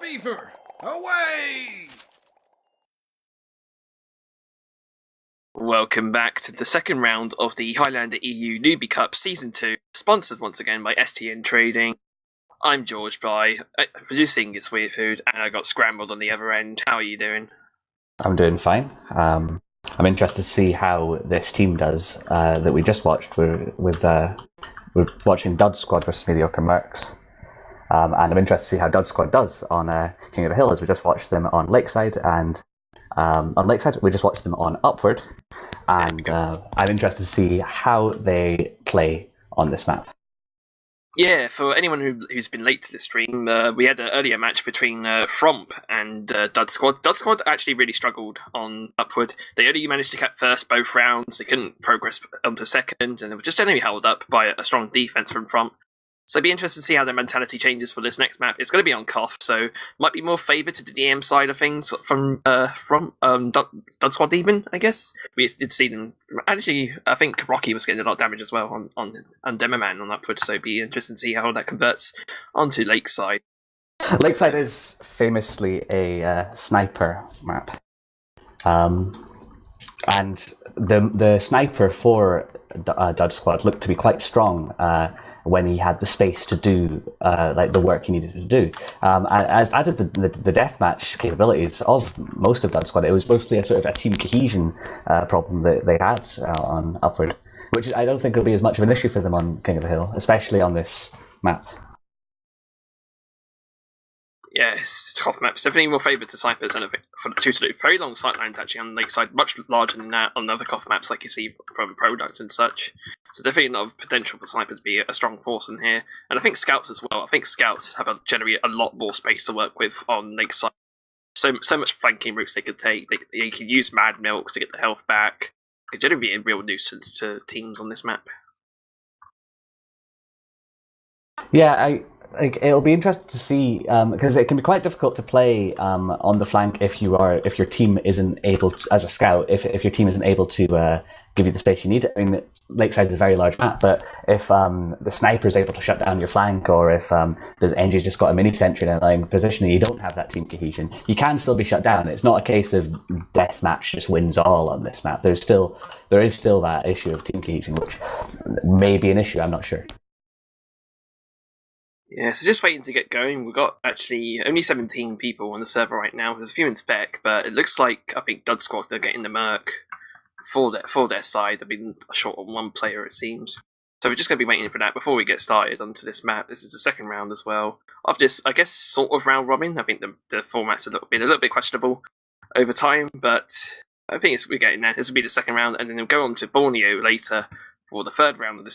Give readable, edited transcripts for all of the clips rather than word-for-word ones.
Beaver, away! Welcome back to the second round of the Highlander EU Newbie Cup Season 2, sponsored once again by STN Trading. I'm George Bly, producing It's Weird Food, and I got scrambled on the other end. How are you doing? I'm doing fine. I'm interested to see how this team does that we just watched. We're watching Dud Squad versus Mediocre Mercs. And I'm interested to see how Dud Squad does on King of the Hill, as we just watched them on Lakeside, and on Lakeside we just watched them on Upward, and I'm interested to see how they play on this map. Yeah, for anyone who's been late to the stream, we had an earlier match between Fromp and Dud Squad. Dud Squad actually really struggled on Upward. They only managed to cap first both rounds, they couldn't progress onto second, and they were just generally held up by a strong defense from Fromp. So it'd be interesting to see how their mentality changes for this next map. It's going to be on Koth, so might be more favoured to the DM side of things from Dud Squad even, I guess. We did see them. Actually, I think Rocky was getting a lot of damage as well on Demoman on Upward, so it'd be interesting to see how that converts onto Lakeside. Lakeside is famously a sniper map. And the sniper for Dud Squad looked to be quite strong when he had the space to do the work he needed to do. And as added the deathmatch capabilities of most of Dud Squad, it was mostly a sort of a team cohesion problem that they had on Upward, which I don't think will be as much of an issue for them on King of the Hill, especially on this map. Yes, Koth map's definitely more favoured to snipers and for the 2-2. Very long sight lines actually on Lakeside, much larger than that on other Koth maps like you see from Product and such. So definitely a lot of potential for snipers to be a strong force in here. And I think scouts as well. I think scouts have generally a lot more space to work with on Lakeside. So much flanking routes they could take. They could use Mad Milk to get the health back. It could generally be a real nuisance to teams on this map. Yeah, it'll be interesting to see because it can be quite difficult to play on the flank if your team isn't able to, as a scout, if your team isn't able to give you the space you need. I mean, Lakeside is a very large map, but if the sniper is able to shut down your flank, or if the NG's just got a mini sentry in a lying position and you don't have that team cohesion, you can still be shut down. It's not a case of deathmatch just wins all on this map. There is still that issue of team cohesion, which may be an issue. I'm not sure. Yeah, so just waiting to get going. We've got actually only 17 people on the server right now. There's a few in spec, but it looks like I think Dud Squad are getting the Merc for their side. They've been short on one player, it seems. So we're just going to be waiting for that before we get started onto this map. This is the second round as well. After this, I guess, sort of round robin. I think the format's a little bit questionable over time, but I think we're getting there. This will be the second round, and then we'll go on to Borneo later for the third round of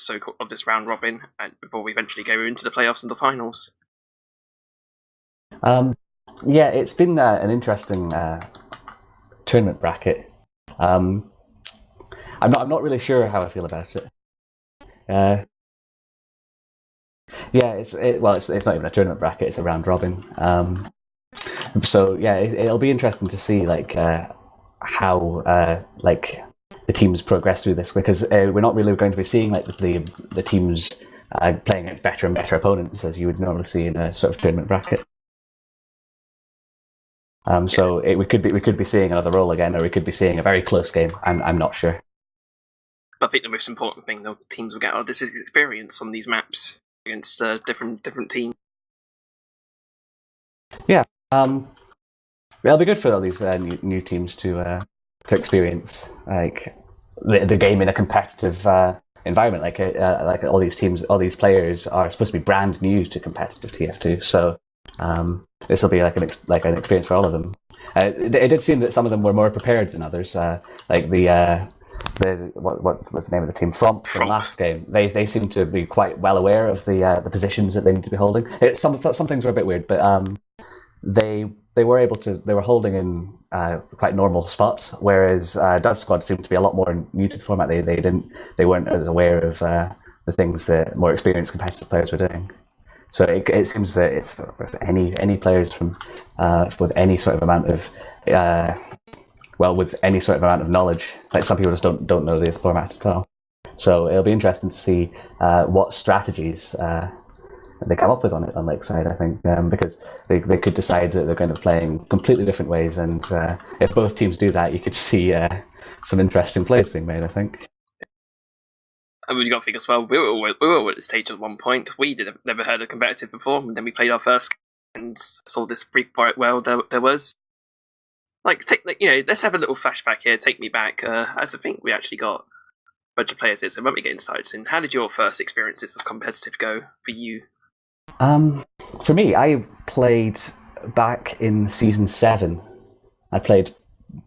this round robin, and before we eventually go into the playoffs and the finals. Yeah, it's been an interesting tournament bracket. I'm not really sure how I feel about it. Yeah, it's not even a tournament bracket; it's a round robin. So yeah, it'll be interesting to see how the teams progress through this, because we're not really going to be seeing the teams playing against better and better opponents as you would normally see in a sort of tournament bracket. So we could be seeing another roll again, or we could be seeing a very close game. I'm not sure. I think the most important thing the teams will get out of this is experience on these maps against different teams. Yeah, it'll be good for all these new teams to experience the game in a competitive environment. Like all these teams, all these players are supposed to be brand new to competitive TF2. So this will be like an experience for all of them. It did seem that some of them were more prepared than others. What was the name of the team? Fromp from last game. They seem to be quite well aware of the positions that they need to be holding. Some things were a bit weird, but they were holding in quite normal spots, whereas Dud Squad seemed to be a lot more new to the format. They weren't as aware of the things that more experienced competitive players were doing. So it seems that it's any players from with any sort of amount of with any sort of amount of knowledge. Like some people just don't know the format at all. So it'll be interesting to see what strategies they come up with on Lakeside, I think, because they could decide that they're going to be playing completely different ways, and if both teams do that, you could see some interesting plays being made, I think. And we've got to think as well, we were at this stage at one point. We never heard of competitive before, and then we played our first game and saw this freak fight world there was. Let's have a little flashback here, take me back, as I think we actually got a bunch of players here, so when we get started in, how did your first experiences of competitive go for you? For me, I played back in Season 7. I played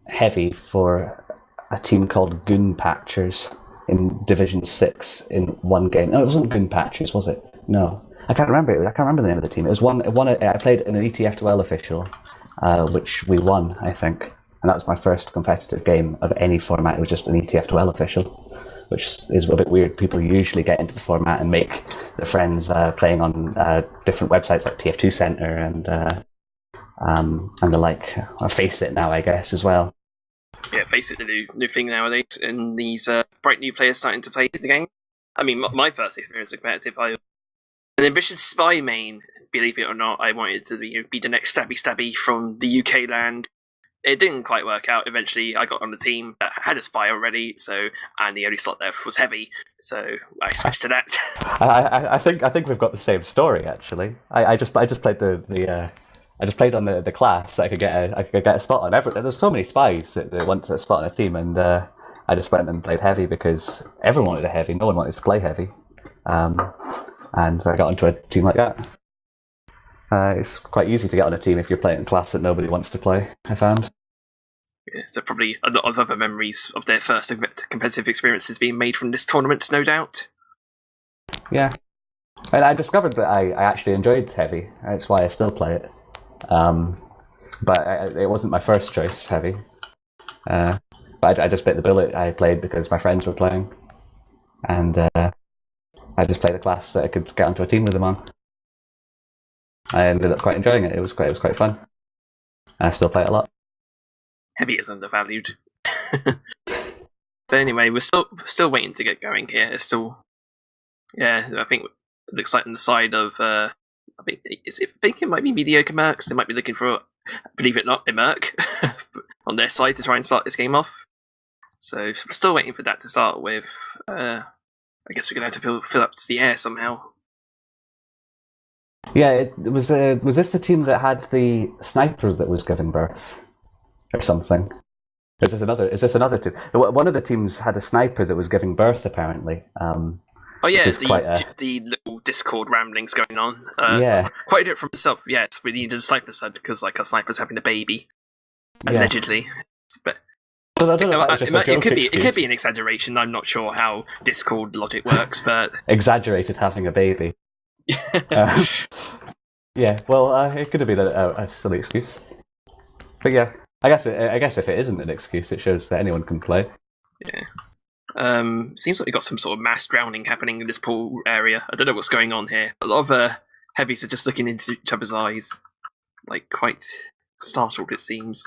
heavy for a team called Goon Patchers in Division 6 in one game. No, it wasn't Goon Patchers, was it? No. I can't remember it. I can't remember the name of the team. It was one I played in an ETF2L official, which we won, I think. And that was my first competitive game of any format. It was just an ETF2L official, which is a bit weird. People usually get into the format and make their friends playing on different websites like TF2 Center and the like. Or Faceit now, I guess, as well. Yeah, Faceit, the new thing nowadays, and these bright new players starting to play the game. I mean, my first experience of competitive, I an ambitious spy main, believe it or not. I wanted to be the next stabby from the UK land. It didn't quite work out. Eventually, I got on the team that had a spy already, and the only slot there was heavy, so I switched to that. I think we've got the same story actually. I just played I just played on the class that I could get a spot on. There's so many spies that want a spot on a team, and I just went and played heavy because everyone wanted a heavy. No one wanted to play heavy, and so I got onto a team like that. It's quite easy to get on a team if you're playing a class that nobody wants to play, I found. Yeah, so probably a lot of other memories of their first competitive experiences being made from this tournament, no doubt. Yeah. And I discovered that I actually enjoyed heavy. That's why I still play it. But it wasn't my first choice, heavy. But I just bit the bullet. I played because my friends were playing. And I just played a class that I could get onto a team with them on. I ended up quite enjoying it. It was quite fun. I still play it a lot. Heavy is undervalued. But anyway, we're still waiting to get going here. It's still, yeah. I think it looks like on the side of I think it might be mediocre mercs. They might be looking for, believe it or not, a merc on their side to try and start this game off. So we're still waiting for that to start with. I guess we're gonna have to fill up the air somehow. Yeah, was this the team that had the sniper that was giving birth, or something? Is this another team? One of the teams had a sniper that was giving birth, apparently. Oh yeah, the little Discord ramblings going on. Yeah, quite a bit from myself. Yes, we needed a sniper said because like our sniper's having a baby, allegedly. But I don't know if that was just a joke it could be an exaggeration. I'm not sure how Discord logic works, but exaggerated having a baby. Yeah, well, it could have been a silly excuse, but yeah, I guess if it isn't an excuse, it shows that anyone can play. Yeah. Seems like we got some sort of mass drowning happening in this pool area. I don't know what's going on here. A lot of heavies are just looking into each other's eyes, like quite startled it seems.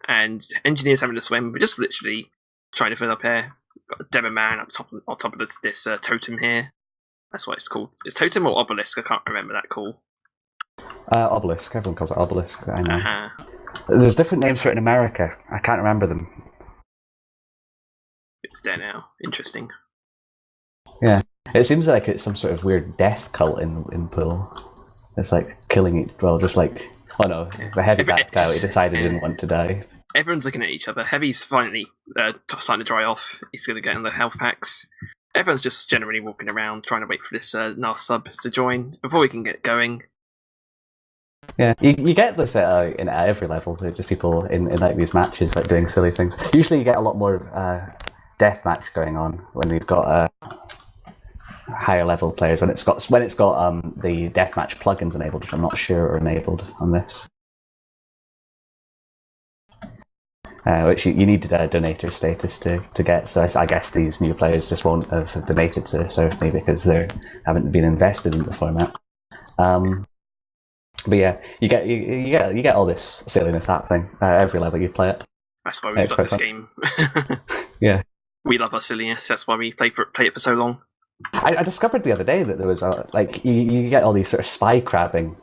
And engineers having to swim. We're just literally trying to fill up air. Got a demo man on top of this totem here. That's what it's called. It's totem or obelisk? I can't remember that call. Obelisk. Everyone calls it obelisk. I know. There's different names for it in America. I can't remember them. It's there now. Interesting. Yeah. It seems like it's some sort of weird death cult in Pool. It's like killing it. Well, just like... Oh no, the heavy backed out. He decided he didn't want to die. Everyone's looking at each other. Heavy's finally starting to dry off. He's going to get in the health packs. Everyone's just generally walking around trying to wait for this NAS sub to join before we can get going. Yeah, you get this at every level. Just people in like these matches like doing silly things. Usually you get a lot more deathmatch going on when you've got higher level players. When it's got the deathmatch plugins enabled, which I'm not sure are enabled on this. Which you need donator status to get. So I guess these new players just won't have donated to Surf Me because they haven't been invested in the format. But yeah, you get all this silliness happening every level you play it. That's why we love this game. Yeah, we love our silliness. That's why we play it for so long. I discovered the other day that there was you get all these sort of spy crabbing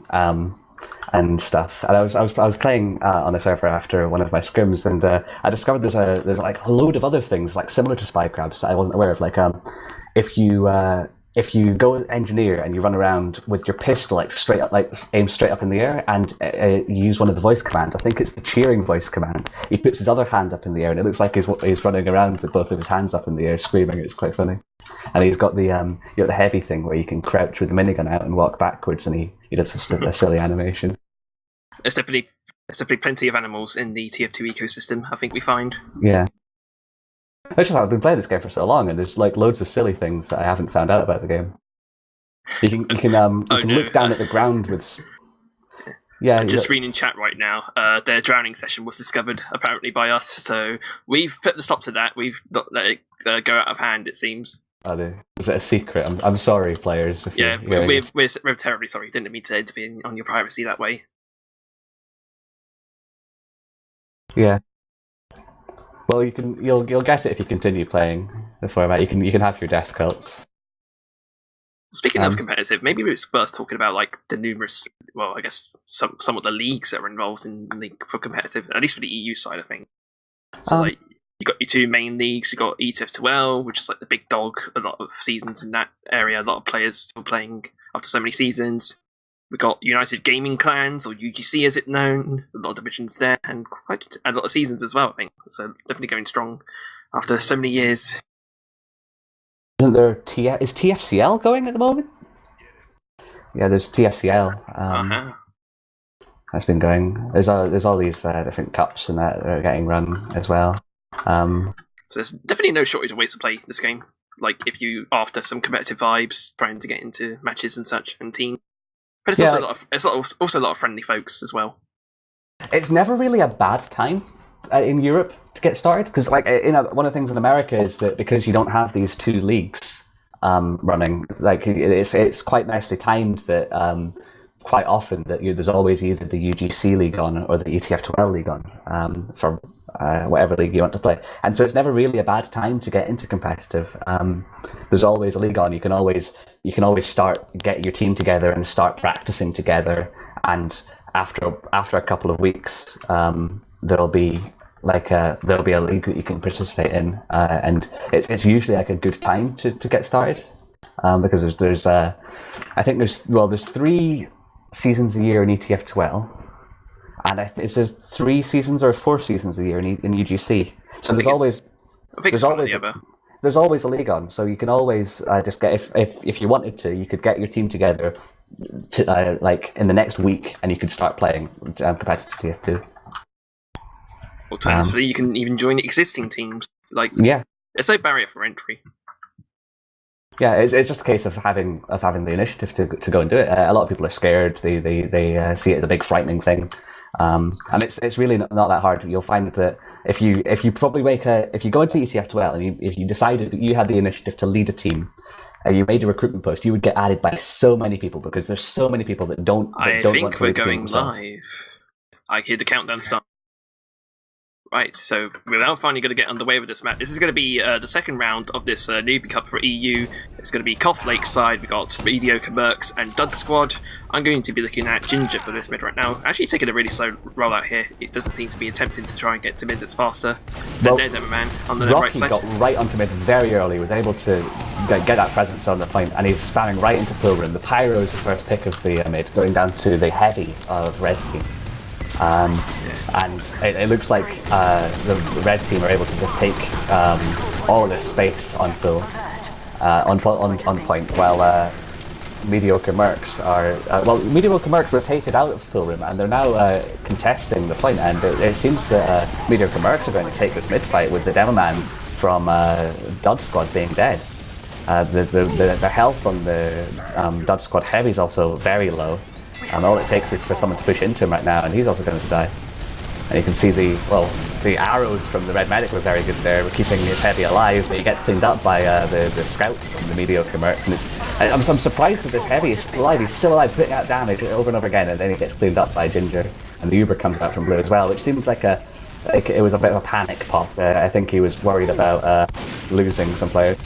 and stuff. And I was playing on a server after one of my scrims, and I discovered there's like a load of other things like similar to spy crabs that I wasn't aware of. Like if you go engineer and you run around with your pistol aimed straight up in the air, and you use one of the voice commands, I think it's the cheering voice command. He puts his other hand up in the air, and it looks like he's running around with both of his hands up in the air, screaming. It's quite funny. And he's got the heavy thing where you can crouch with the minigun out and walk backwards, and he does a silly animation. There's definitely plenty of animals in the TF2 ecosystem, I think we find. Yeah. It's just I've been playing this game for so long, and there's like loads of silly things that I haven't found out about the game. You can look down at the ground with. Yeah, just reading in chat right now. Their drowning session was discovered apparently by us, so we've put the stop to that. We've not let it go out of hand. It seems. Is it a secret? I'm sorry, players. We're terribly sorry. Didn't mean to intervene on your privacy that way. Yeah. Well, you'll get it if you continue playing the format. You can have your death cults. Speaking of competitive, maybe it's worth talking about like the numerous, well, I guess some of the leagues that are involved in for competitive, at least for the EU side of things. So like you got your two main leagues. You got ETF2L, which is like the big dog. A lot of seasons in that area. A lot of players still playing after so many seasons. We got United Gaming Clans, or UGC as it's known, a lot of divisions there, and quite a lot of seasons as well, I think. So definitely going strong after so many years. Isn't there is TFCL going at the moment? Yeah, there's TFCL. That's been going. There's all these different cups and that are getting run as well. So there's definitely no shortage of ways to play this game. Like if you after some competitive vibes, trying to get into matches and such and teams. But it's also a lot of friendly folks as well. It's never really a bad time in Europe to get started, because like one of the things in America is that because you don't have these two leagues running, like it's quite nicely timed that quite often that there's always either the UGC league on or the ETF2L league on for whatever league you want to play, and so it's never really a bad time to get into competitive. There's always a league on. You can always get your team together and start practicing together, and after a couple of weeks, there'll be a league that you can participate in, and it's usually like a good time to get started, because there's 3 seasons a year in ETF2L, and it's 3 seasons or 4 seasons a year in UGC. So there's always a league on, so you can always just get if you wanted to, you could get your team together to like in the next week, and you could start playing competitive TF2. Alternatively, you can even join existing teams. Like there's no barrier for entry. Yeah, it's just a case of having the initiative to go and do it. A lot of people are scared. They see it as a big frightening thing, and it's really not that hard. You'll find that if you go into ETF2L and if you decided that you had the initiative to lead a team, you made a recruitment post, you would get added by so many people, because there's so many people that don't want to lead the team. I think we're going live. I hear the countdown start. Right, so we're now finally going to get underway with this match. This is going to be the second round of this Newbie Cup for EU. It's going to be Cough Lakeside. We've got Mediocre Mercs and Dud Squad. I'm going to be looking at Ginger for this mid right now. Actually taking a really slow rollout here. It doesn't seem to be attempting to try and get to mid that's faster than Man on the right side. Rocky got right onto mid very early, was able to get that presence on the point, and he's spamming right into Pilgrim. The Pyro is the first pick of the mid, going down to the Heavy of Red Team. And it looks like the red team are able to just take all of this space on full, on point, while Mediocre Mercs are Mediocre Mercs rotated out of Pilgrim, and they're now contesting the point, and it seems that Mediocre Mercs are going to take this mid fight with the Demo Man from Dud Squad being dead. The health on the Dud Squad Heavy is also very low. And all it takes is for someone to push into him right now, and he's also going to die. And you can see the arrows from the Red Medic were very good there. We're keeping his Heavy alive, but he gets cleaned up by the scout from the Mediocre Mercs. And I'm surprised that this Heavy is still alive. He's still alive, putting out damage over and over again, and then he gets cleaned up by Ginger. And the Uber comes out from blue as well, which seems like it was a bit of a panic pop. I think he was worried about losing some players.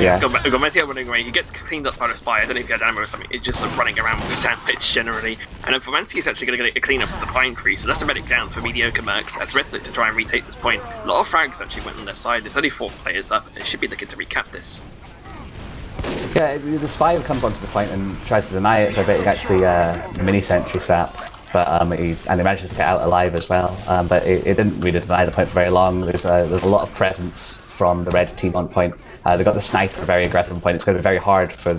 Yeah. We've got Mezio running away. He gets cleaned up by the spy. I don't know if he had ammo or something. It's just running around with the sandwich generally. And then Formansky is actually going to get a clean up of the Pine Tree, so that's the medic down for mediocre mercs. That's Red to try and retake this point. A lot of frags actually went on their side. There's only 4 players up. They should be looking to recap this. Yeah, the spy comes onto the point and tries to deny it for a bit. He gets the mini sentry sap, but he manages to get out alive as well. But it didn't really deny the point for very long. There's a lot of presence from the red team on point. They got the sniper very aggressive on point. It's going to be very hard for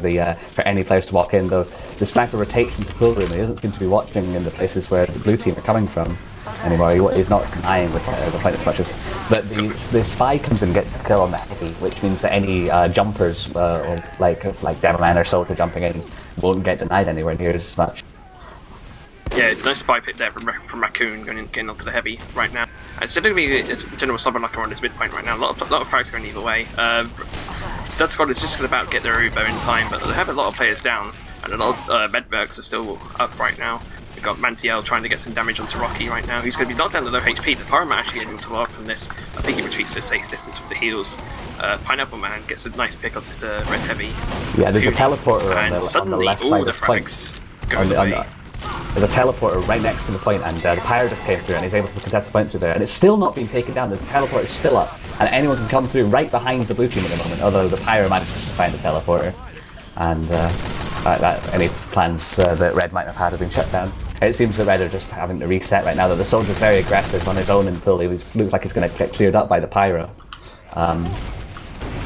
any players to walk in, though. The sniper rotates into pool room. He doesn't seem to be watching in the places where the blue team are coming from anymore. He's not denying the point as much as. But the spy comes in and gets the kill on the heavy, which means that any jumpers, or like Demoman or Soldier jumping in, won't get denied anywhere near as much. Yeah, nice spy pick there from Raccoon getting onto the heavy right now. It's still going to be a general stubborn locker on this midpoint right now. A lot of frags going either way. Dud Squad is just about to get their Ubo in time, but they have a lot of players down, and a lot of Medbergs are still up right now. We've got Mantiel trying to get some damage onto Rocky right now. He's going to be knocked down to low HP. The Pyroman actually able to work from this. I think he retreats to a safe distance with the heals. Pineapple Man gets a nice pick onto the red heavy. Yeah, there's a teleporter on the left side of the point. There's a teleporter right next to the point, and the Pyro just came through and he's able to contest the point through there, and it's still not being taken down. The teleporter is still up, and anyone can come through right behind the blue team at the moment, although the Pyro manages to find the teleporter, and any plans that Red might have had been shut down. It seems that Red are just having to reset right now, that the Soldier's very aggressive on his own until he looks like he's going to get cleared up by the Pyro.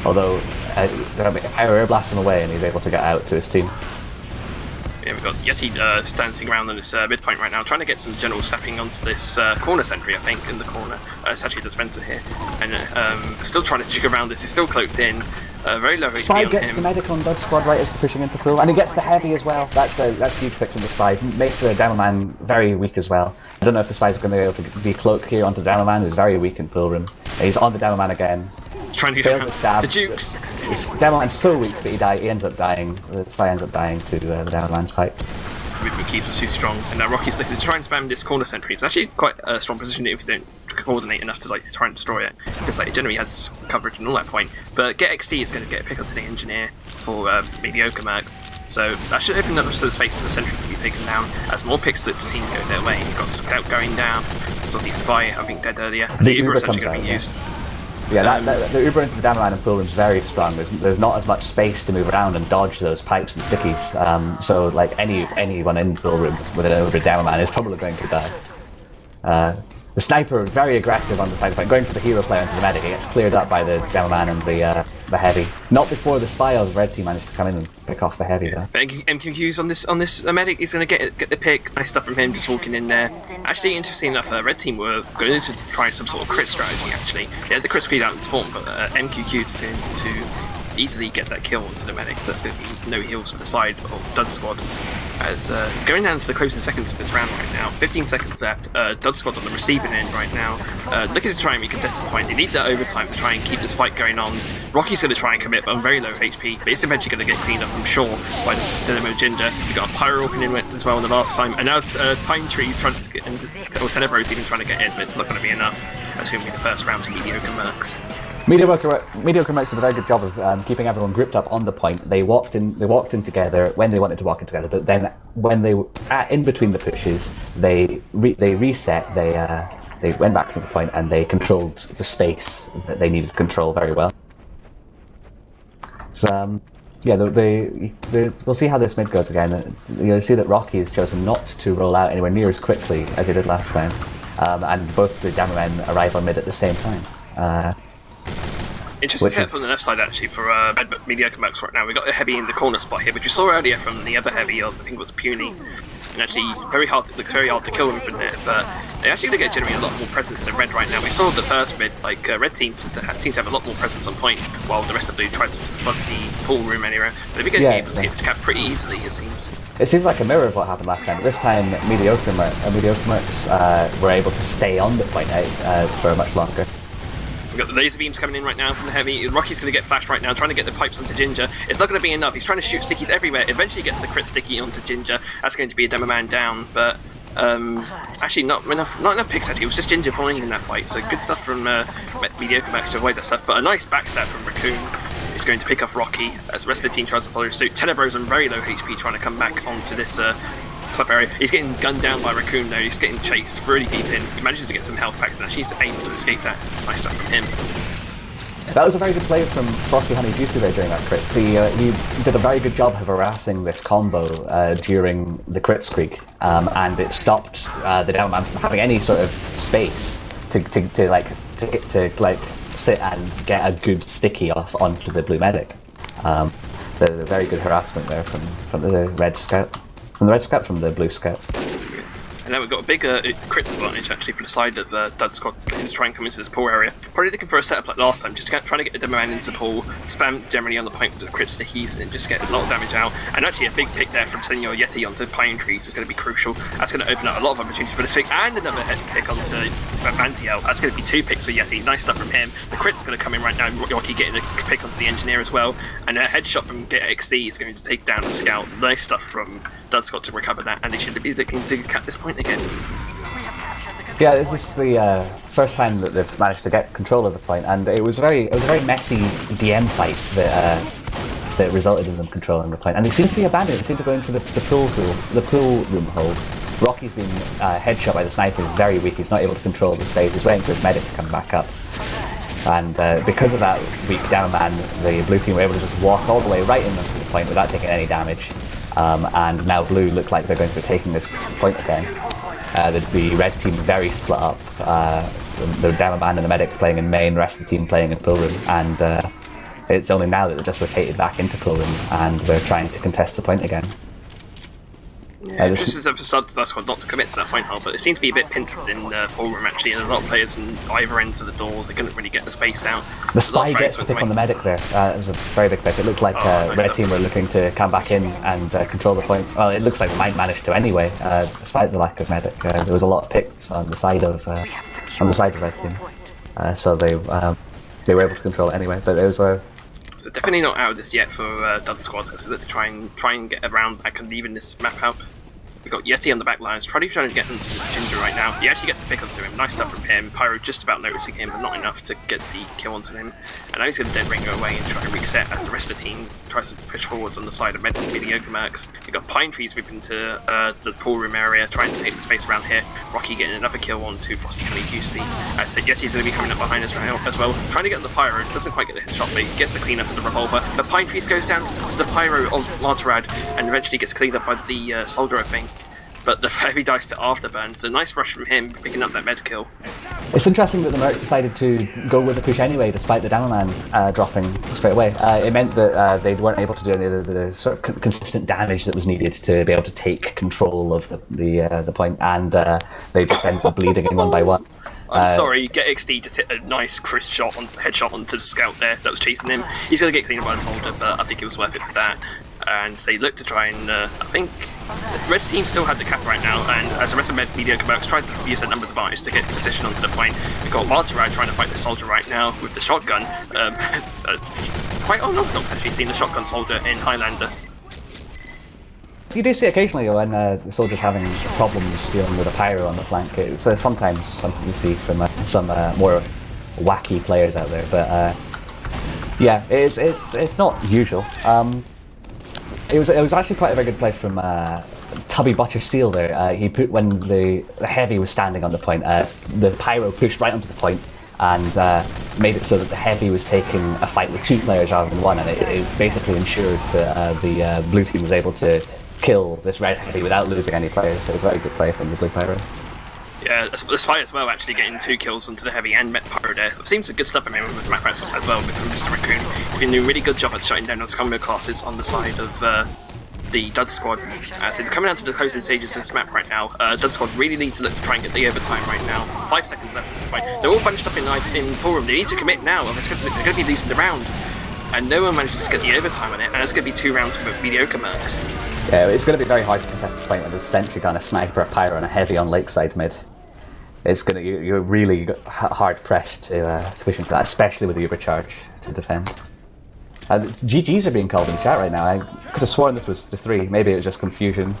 Although Pyro air blasts him away and he's able to get out to his team. Yeah, we've got Yessi dancing around on this midpoint right now, trying to get some general stepping onto this corner sentry, I think, in the corner. It's actually the Spencer here. And still trying to jig around this. He's still cloaked in. Very low HP Spy on gets him. the medic on Dud Squad right as pushing into pool, and he gets the heavy as well. That's huge pick from the Spy. Makes the Demo Man very weak as well. I don't know if the Spy's going to be able to be cloaked here onto the Demo Man, who's very weak in pool room. He's on the Demo Man again. Trying to Fails get a stab. the Dukes. This Demo Man's so weak that he ends up dying. The Spy ends up dying to the Demo Man's pipe. Movement keys were too strong, and now Rocky's looking to try and spam this corner sentry. It's actually quite a strong position if you don't coordinate enough to try and destroy it, because it generally has coverage and all that point. But Get XD is going to get a pick onto the engineer for mediocre merc, so that should open up the space for the sentry to be taken down as more picks that seem to go their way. You've got Scout going down, saw the Spy having dead earlier. The Uber essentially going to be used. Yeah, the Uber into the Demo Man and pool room is very strong. There's not as much space to move around and dodge those pipes and stickies. So like anyone in pool room with an Uber Demo Man is probably going to die. The sniper very aggressive on the side point, going for the hero player into the medic. He gets cleared up by the Demo Man and the heavy. Not before the Spy of the red team managed to come in and pick off the heavy though. But MQQ's on this medic is going to get the pick. Nice stuff from him, just walking in there. Actually, interesting enough, red team were going to try some sort of crit strategy. Actually, they had the crit speed out in spawn, but MQQ's going to easily get that kill onto the medic. So there's going to be no heals for the side of Dud Squad. As going down to the closing seconds of this round right now, 15 seconds left. Dud Squad on the receiving end right now, looking to try and recontest the point. They need that overtime to try and keep this fight going on. Rocky's going to try and commit, but on very low HP. But it's eventually going to get cleaned up, I'm sure, by the Dynamo Ginger. We got a Pyro walking in as well in the last time, and now Pine Tree's trying to get into, or Tenebro's even trying to get in, but it's not going to be enough. That's going to be the first round to mediocre mercs. Mediocre Mercs did a very good job of keeping everyone grouped up on the point. They walked in together when they wanted to walk in together, but then when they were in between the pushes, they reset. They went back to the point and they controlled the space that they needed to control very well. So yeah, we'll see how this mid goes again. You'll see that Rocky has chosen not to roll out anywhere near as quickly as he did last time, and both the Demo Men arrive on mid at the same time. Interesting set from the left side actually for mediocre mercs right now. We got a heavy in the corner spot here, which we saw earlier from the other heavy, I think it was Puny. And actually, looks very hard to kill him from there, but they're actually going to get generally a lot more presence than Red right now. We saw the first mid, like Red teams seem to have a lot more presence on point, while the rest of Blue tried to flood the pool room anyway. But they're going to be able to get this cap pretty easily, it seems. It seems like a mirror of what happened last time. This time, mediocre mercs were able to stay on the point for much longer. We've got the laser beams coming in right now from the heavy. Rocky's going to get flashed right now, trying to get the pipes onto Ginger. It's not going to be enough. He's trying to shoot stickies everywhere. Eventually gets the crit sticky onto Ginger. That's going to be a Demo Man down, but actually not enough picks actually. It was just Ginger falling in that fight, so good stuff from mediocre Max to avoid that stuff. But a nice backstab from Raccoon. It's going to pick off Rocky as the rest of the team tries to follow suit. Tenebro's on very low HP trying to come back onto this sub area. He's getting gunned down by Raccoon though, he's getting chased really deep in. He manages to get some health packs and actually he's able to escape that. Nice stuff from him. That was a very good play from Frosty Honey Juicy there during that crit. See, he did a very good job of harassing this combo during the crit streak, and it stopped the down man from having any sort of space to sit and get a good sticky off onto the blue medic. The very good harassment there from the red scout, from the blue scout. And now we've got a big crits advantage actually for the side of Dud Squad to try and come into this pool area. Probably looking for a setup like last time, just trying to get the demo man into pool, spam generally on the point with the crits to heat and just get a lot of damage out. And actually a big pick there from Senor Yeti onto Pine Trees is going to be crucial. That's going to open up a lot of opportunities for this pick, and another head pick onto Mantiel. That's going to be 2 picks for Yeti. Nice stuff from him. The crit's going to come in right now. Rocky getting a pick onto the engineer as well, and a headshot from Get XD is going to take down the scout. Nice stuff from Dud Squad to recover that, and they should be looking to cap this point again. Yeah, this is the first time that they've managed to get control of the point, and it was a very messy DM fight that resulted in them controlling the point. And they seem to be abandoned. They seem to go in for the pool room hold. Rocky's been headshot by the sniper. He's very weak. He's not able to control the space. He's waiting for his medic to come back up. And because of that weak down man, the blue team were able to just walk all the way right into the point without taking any damage. And now blue look like they're going to be taking this point again. The red team very split up. The down man and the medic playing in main, the rest of the team playing in pool room, and it's only now that they've just rotated back into pool room and they're trying to contest the point again. Yeah, this is a facade to Dud Squad not to commit to that point hold, but it seemed to be a bit pinched in pool room actually, and a lot of players in either ends of the doors, they couldn't really get the space out. The spy gets the pick on the medic there. It was a very big pick. It looked like red team were looking to come back in and control the point. Well, it looks like they might manage to anyway, despite the lack of medic. There was a lot of picks on the side of red team, so they were able to control it anyway. But it was So definitely not out of this yet for Dud Squad, so let's try and get around back and even this map out. We've got Yeti on the back lines, trying to get into Ginger right now. He actually gets the pick onto him, nice stuff from him. Pyro just about noticing him, but not enough to get the kill onto him. And now he's going to dead ringer away and try to reset as the rest of the team tries to push forwards on the side of Mediocre Mercs. We've got Pine Trees moving to the pool room area, trying to take the space around here. Rocky getting another kill onto Frosty Honey Juicy. As I said, Yeti's going to be coming up behind us as well. Trying to get the Pyro, doesn't quite get the headshot, but he gets the clean up with the revolver. The Pine Trees goes down to the Pyro of Martirad and eventually gets cleaned up by the Soldier, I think. But the heavy dice to Afterburn, so nice rush from him, picking up that med kill. It's interesting that the Mercs decided to go with the push anyway, despite the downman dropping straight away. It meant that they weren't able to do any of the sort of consistent damage that was needed to be able to take control of the point, and they just ended up bleeding in one by one. I'm sorry, Get XD just hit a nice crisp headshot onto the scout there that was chasing him. He's going to get cleaned by the soldier, but I think it was worth it for that. And so they look to try and, I think, the red team still had the cap right now, and as the rest of Mediocre Mercs tried to use their numbers advantage to get position onto the point. We've got Martirad trying to fight the soldier right now with the shotgun. It's quite unorthodox actually seeing the shotgun soldier in Highlander. You do see occasionally when the soldiers having problems dealing with a pyro on the flank. It's sometimes something you see from some more wacky players out there, but yeah, it's not usual. It was actually quite a very good play from Tubby Butcher Steel there. He put when the heavy was standing on the point, the pyro pushed right onto the point and made it so that the heavy was taking a fight with 2 players rather than 1, and it basically ensured that the blue team was able to kill this red heavy without losing any players. So it was a very good play from the blue pyro. Yeah, the spy as well, actually getting 2 kills onto the heavy and met pyro there. It seems a good stuff. I mean, with this map as well from Mr. Raccoon. He's been doing a really good job at shutting down those combo classes on the side of the Dud Squad. So they're coming down to the closing stages of this map right now. Dud Squad really need to look to try and get the overtime right now. 5 seconds left at this point. They're all bunched up in pool room. They need to commit now, or they're going to be losing the round. And no one manages to get the overtime on it, and it's going to be 2 rounds for Mediocre Mercs. Yeah, it's going to be very hard to contest the point when there's sentry gun, a sniper, a pyro, and a heavy on Lakeside mid. It's going to you're really hard pressed to push into that, especially with the overcharge to defend. GGs are being called in the chat right now. I could have sworn this was the 3. Maybe it was just confusion.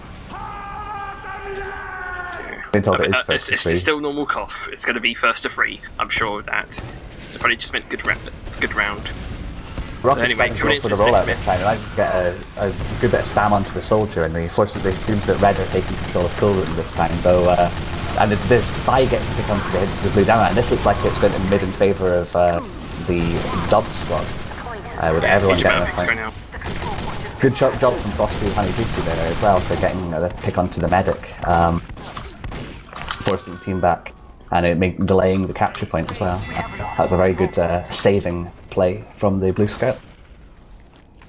Been told it's still normal cough. It's going to be first to 3. I'm sure of that. They probably just meant good round. Rocket anyway, anyway, coming go for into the this rollout next this time. They managed to get a good bit of spam onto the soldier, and they force it. It seems that Red are taking control of Cool Room this time, though. And the spy gets to pick onto the blue down, and this looks like it's going to mid in favour of the Dub squad, with everyone getting a point. Good job from Frosty and Honey Juicy there as well for getting the pick onto the medic, forcing the team back, and delaying the capture point as well. That was a very good saving play from the Blue Scout.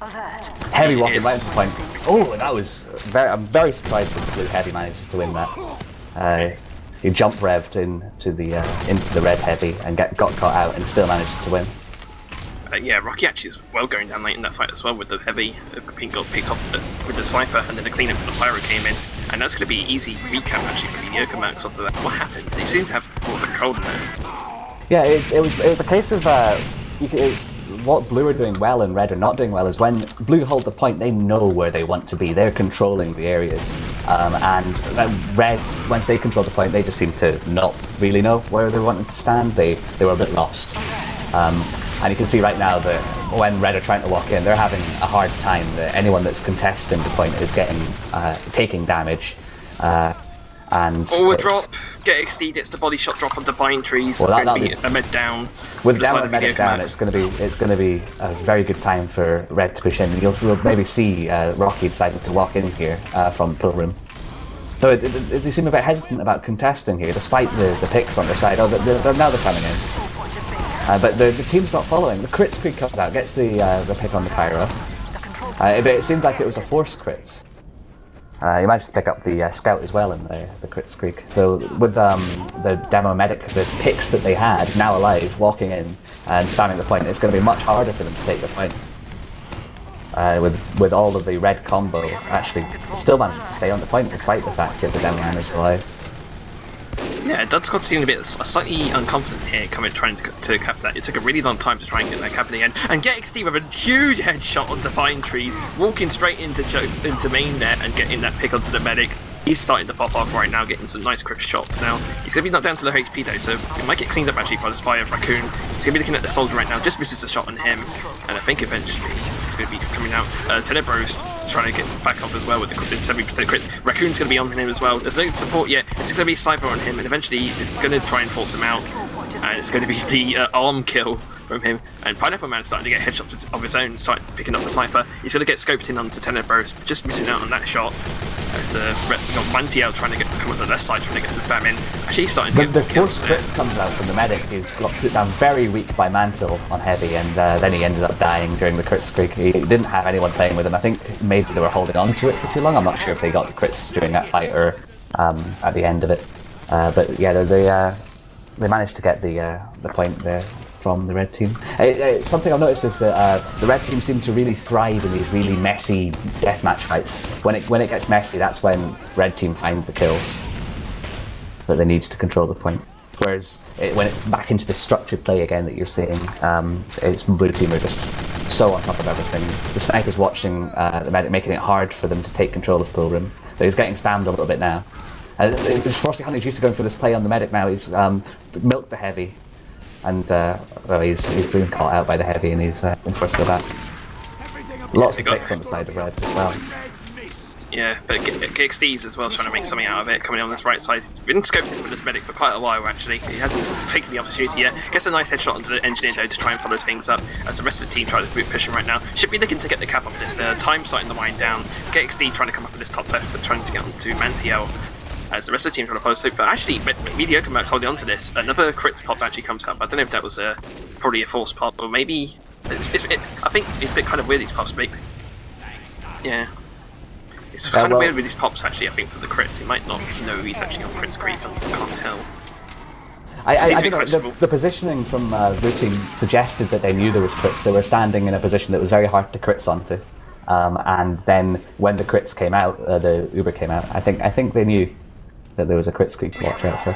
Heavy walking right into the point. Oh, that was I'm very surprised that the Blue Heavy manages to win that. He jump revved into the Red Heavy and got caught out and still managed to win. Yeah, Rocky actually is well going down late in that fight as well with the Heavy. Pink got picked off with the Sniper, and then the cleanup for the Pyro came in. And that's going to be easy recap actually for Mediocre Max off of that. What happened? They seem to have more control in there. Yeah, it was a case of it's what Blue are doing well and Red are not doing well is when Blue hold the point, they know where they want to be. They're controlling the areas, and Red, once they control the point, they just seem to not really know where they wanted to stand. They were a bit lost. And you can see right now that when Red are trying to walk in, they're having a hard time. That anyone that's contesting the point is taking damage. And forward drop, get XD, gets the body shot drop onto pine trees. Well, it's going to be a med down. With down and medic down, it's going to be a very good time for Red to push in. You'll maybe see Rocky deciding to walk in here from Pill Room. Though they seem a bit hesitant about contesting here, despite the picks on their side. Oh, now they're coming in. But the team's not following. The crit screen comes out, gets the pick on the Pyro. But it seemed like it was a forced crit. He managed to pick up the Scout as well in the crit streak. So with the demo medic, the picks that they had, now alive, walking in and spamming the point, it's going to be much harder for them to take the point. With all of the Red combo, actually still managed to stay on the point despite the fact that the demo man is alive. Yeah, Dud Squad seemed a slightly unconfident here, trying to cap that. It took a really long time to try and get that cap in the end. And get XD with a huge headshot onto pine trees, walking straight into main there and getting that pick onto the medic. He's starting to pop off right now, getting some nice crisp shots now. He's going to be knocked down to low HP though, so it might get cleaned up actually by the Spy of Raccoon. He's going to be looking at the soldier right now, just misses the shot on him, and I think eventually he's going to be coming out. Tenebro's trying to get back up as well with the 70% crits. Raccoon's going to be on him as well. There's no support yet. It's going to be Cypher on him, and eventually it's going to try and force him out. And it's going to be the arm kill from him. And Pineapple Man starting to get headshots of his own, starting picking up the Sniper. He's going to get scoped in onto Tenebros, just missing out on that shot. As the Mantiel trying to come up the left side, trying to get some spam in. Actually, he's starting to get the force crits comes out from the medic, who got put down very weak by Mantle on Heavy, and then he ended up dying during the crit streak. He didn't have anyone playing with him. I think maybe they were holding on to it for too long. I'm not sure if they got the crits during that fight or at the end of it. But yeah, they managed to get the point there from the Red team. Something I've noticed is that the Red team seem to really thrive in these really messy deathmatch fights. When it gets messy, that's when Red team find the kills that they need to control the point. Whereas when it's back into the structured play again that you're seeing, it's Blue team are just so on top of everything. The Sniper's watching the medic, making it hard for them to take control of Pill Room. So he's getting spammed a little bit now. Frosty Honey Juicy going for this play on the medic now. He's milked the Heavy. And he's been caught out by the Heavy, and he's in first to the back. Lots of picks on the side of Red as well. Yeah, but GXD's as well, trying to make something out of it, coming on this right side. He's been scoped in for this medic for quite a while actually. He hasn't taken the opportunity yet. Gets a nice headshot onto the engineer though to try and follow things up as the rest of the team try to push him right now. Should be looking to get the cap off this. The time starting to wind down. GXD trying to come up with this top left, trying to get onto Mantiel. As the rest of the team trying to follow suit, but actually Mediocre Max holding on to this. Another crits pop actually comes up. I don't know if that was probably a forced pop, or maybe I think it's a bit kind of weird these pops, but yeah, it's kind of weird with these pops actually. I think for the crits, he might not know he's actually on crit screen. I can't tell. I don't know, the positioning from Blue team suggested that they knew there was crits. They were standing in a position that was very hard to crits onto, and then when the crits came out, the Uber came out. I think they knew that there was a crit screen to watch out for.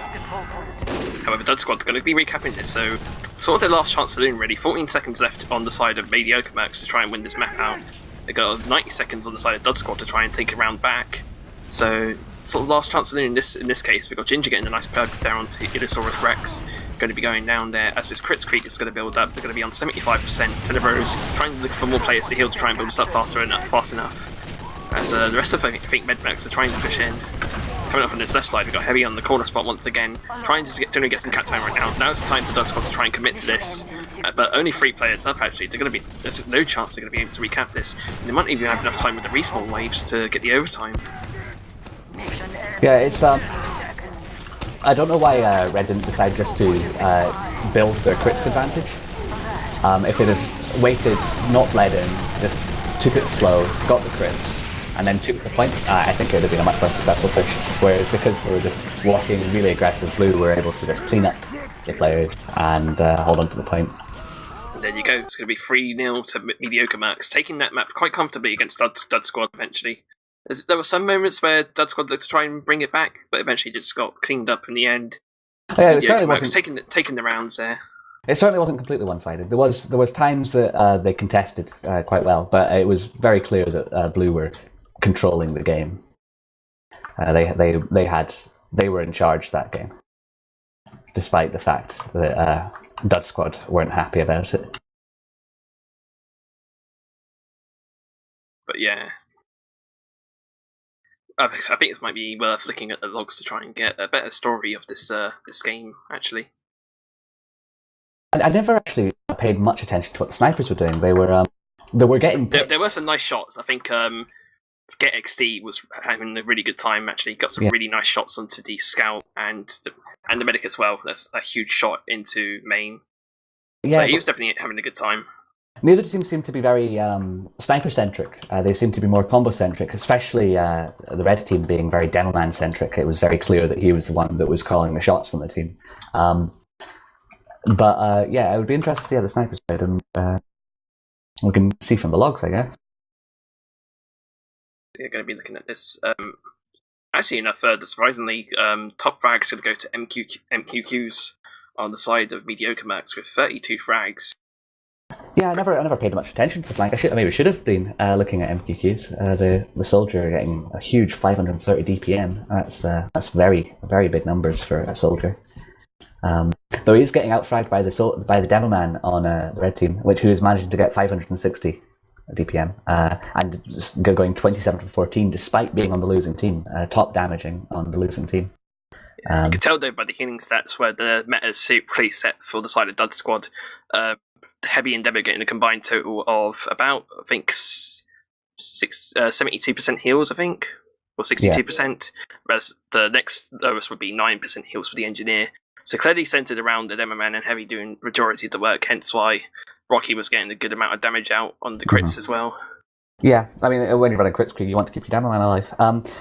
However, Dud Squad's going to be recapping this, so sort of their last chance saloon ready. 14 seconds left on the side of Mediocre Max to try and win this map out. They've got 90 seconds on the side of Dud Squad to try and take a round back. So, sort of last chance saloon in this case. We've got Ginger getting a nice bird down onto Illusaurus Rex. going to be going down there as this Crits Creek is going to build up. They're going to be on 75%. Tenebrose trying to look for more players to heal to try and build this up fast enough. As the rest of, I think, Medvacs are trying to push in. Coming up on this left side, we've got Heavy on the corner spot once again, trying to get some cat time right now. Now's the time for Dud Squad to try and commit to this, but only 3 players up actually. There's no chance they're going to be able to recap this. And they might even have enough time with the respawn waves to get the overtime. Yeah, it's I don't know why Red didn't decide just to build their crits advantage. If they'd have waited, not bled in, just took it slow, got the crits, and then took the point, I think it would have been a much more successful push. Whereas because they were just walking really aggressive, Blue were able to just clean up the players and hold on to the point. And there you go, it's going to be 3-0 to Mediocre Mercs, taking that map quite comfortably against Dud Squad eventually. There were some moments where Dud Squad looked to try and bring it back, but eventually just got cleaned up in the end. Yeah, it certainly wasn't taking the rounds there. It certainly wasn't completely one-sided. There was times that they contested quite well, but it was very clear that Blue were controlling the game. They were in charge that game, despite the fact that Dud Squad weren't happy about it. But yeah, I think it might be worth looking at the logs to try and get a better story of this game actually. I never actually paid much attention to what the snipers were doing. They were getting pits. There were some nice shots. I think Get XD was having a really good time. Actually, got some really nice shots onto the scout and the medic as well. That's a huge shot into main. Yeah, so he was definitely having a good time. Neither team seemed to be very sniper centric. They seemed to be more combo centric, especially the red team being very Demoman centric. It was very clear that he was the one that was calling the shots on the team. But yeah, it would be interesting to see how the snipers played, and we can see from the logs, I guess. They're going to be looking at this. Actually, enough, surprisingly, top frags going to go to MQQs on the side of Mediocre Mercs with 32 frags. Yeah, I never paid much attention to the flank. Maybe should have been looking at MQQs. The soldier getting a huge 530 DPM. That's very very big numbers for a soldier. Though he's getting outfragged by the Demoman on the red team, who is managing to get 560 DPM and just going 27-14 despite being on the losing team, top damaging on the losing team. You can tell though by the healing stats where the meta is super set for the side of Dud Squad. Heavy and Debo getting a combined total of about, I think, 72% heals, I think, or 62%, whereas the next lowest would be 9% heals for the Engineer. So clearly centered around the Demoman and Heavy doing majority of the work, hence why Rocky was getting a good amount of damage out on the crits as well. Yeah, I mean, when you're running crits, you want to keep your Demoman alive.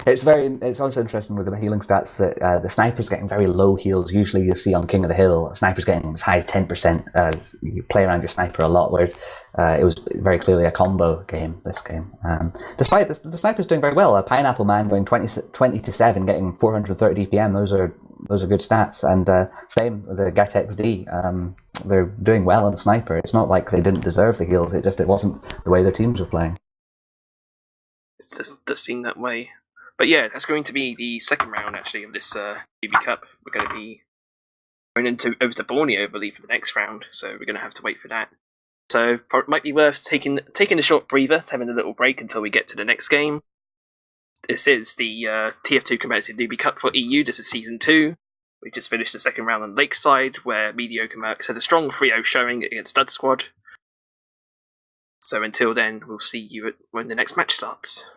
It's also interesting with the healing stats that the sniper's getting very low heals. Usually you see on King of the Hill, a sniper's getting as high as 10%. As you play around your sniper a lot, whereas it was very clearly a combo game, this game. Despite the sniper's doing very well. Pineapple Man going 20-7, getting 430 DPM. Those are good stats. And same with the Get XD. They're doing well on sniper. It's not like they didn't deserve the heals. It wasn't the way their teams were playing. It just does seem that way. But yeah, that's going to be the second round, actually, of this UV Cup. We're going to be going over to Borneo, I believe, for the next round, so we're going to have to wait for that. So it might be worth taking a short breather, having a little break until we get to the next game. This is the TF2 Competitive UV Cup for EU. This is Season 2. We just finished the second round on Lakeside, where Mediocre Mercs had a strong 3-0 showing against Dud Squad. So until then, we'll see you when the next match starts.